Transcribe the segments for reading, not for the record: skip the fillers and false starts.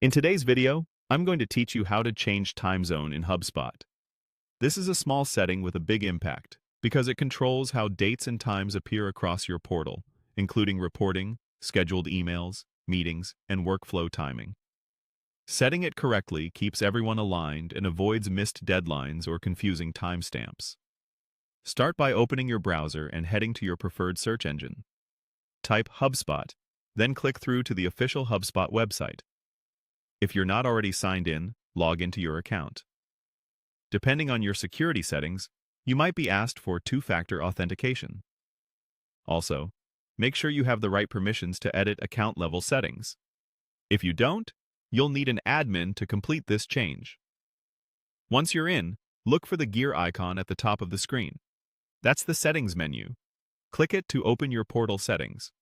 In today's video, I'm going to teach you how to change time zone in HubSpot. This is a small setting with a big impact because it controls how dates and times appear across your portal, including reporting, scheduled emails, meetings, and workflow timing. Setting it correctly keeps everyone aligned and avoids missed deadlines or confusing timestamps. Start by opening your browser and heading to your preferred search engine. Type HubSpot, then click through to the official HubSpot website. If you're not already signed in, log into your account. Depending on your security settings, you might be asked for two-factor authentication. Also, make sure you have the right permissions to edit account-level settings. If you don't, you'll need an admin to complete this change. Once you're in, look for the gear icon at the top of the screen. That's the Settings menu. Click it to open your portal settings.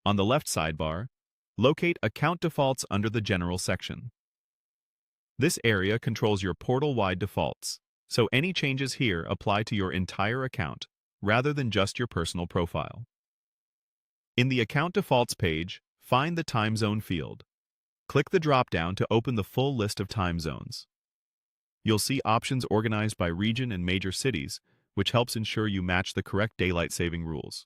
On the left sidebar, locate Account Defaults under the General section. This area controls your portal-wide defaults, so any changes here apply to your entire account, rather than just your personal profile. In the Account Defaults page, find the Time Zone field. Click the drop-down to open the full list of time zones. You'll see options organized by region and major cities, which helps ensure you match the correct daylight saving rules.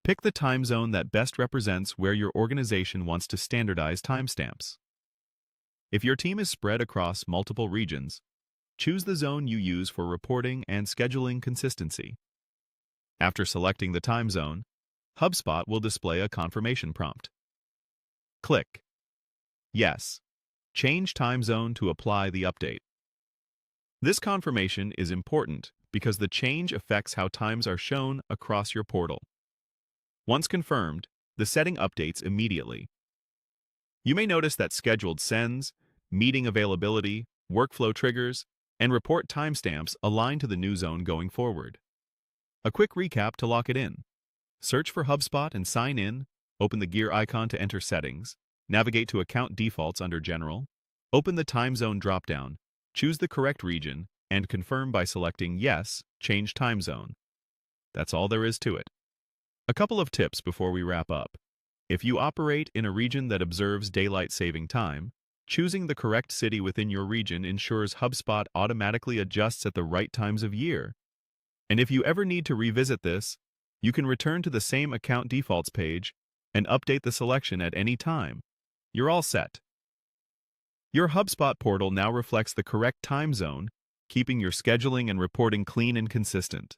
Pick the time zone that best represents where your organization wants to standardize timestamps. If your team is spread across multiple regions, choose the zone you use for reporting and scheduling consistency. After selecting the time zone, HubSpot will display a confirmation prompt. Click Yes. Change time zone to apply the update. This confirmation is important because the change affects how times are shown across your portal. Once confirmed, the setting updates immediately. You may notice that scheduled sends, meeting availability, workflow triggers, and report timestamps align to the new zone going forward. A quick recap to lock it in. Search for HubSpot and sign in, open the gear icon to enter settings, navigate to Account Defaults under General, open the Time Zone dropdown, choose the correct region, and confirm by selecting Yes, Change Time Zone. That's all there is to it. A couple of tips before we wrap up. If you operate in a region that observes daylight saving time, choosing the correct city within your region ensures HubSpot automatically adjusts at the right times of year. And if you ever need to revisit this, you can return to the same Account Defaults page and update the selection at any time. You're all set. Your HubSpot portal now reflects the correct time zone, keeping your scheduling and reporting clean and consistent.